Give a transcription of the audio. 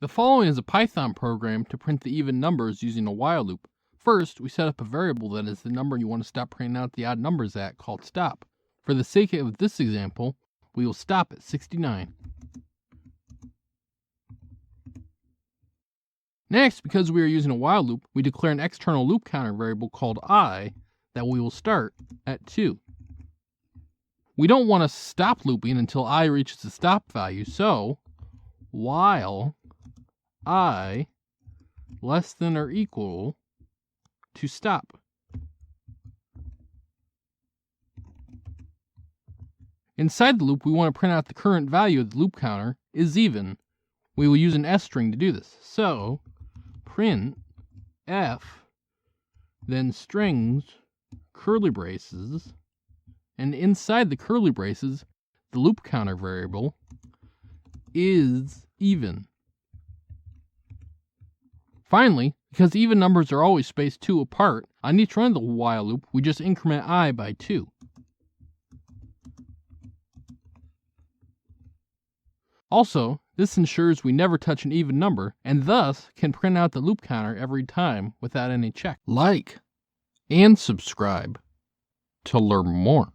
The following is a Python program to print the even numbers using a while loop. First, we set up a variable that is the number you want to stop printing out the odd numbers at, called stop. For the sake of this example, we will stop at 69. Next, because we are using a while loop, we declare an external loop counter variable called I that we will start at 2. We don't want to stop looping until I reaches the stop value, so while I less than or equal to stop. Inside the loop, we want to print out the current value of the loop counter is even. We will use an S string to do this. So print F, then strings, curly braces, and inside the curly braces, the loop counter variable is even. Finally, because even numbers are always spaced 2 apart, on each run of the while loop, we just increment I by 2. Also, this ensures we never touch an even number, and thus can print out the loop counter every time without any check. Like and subscribe to learn more.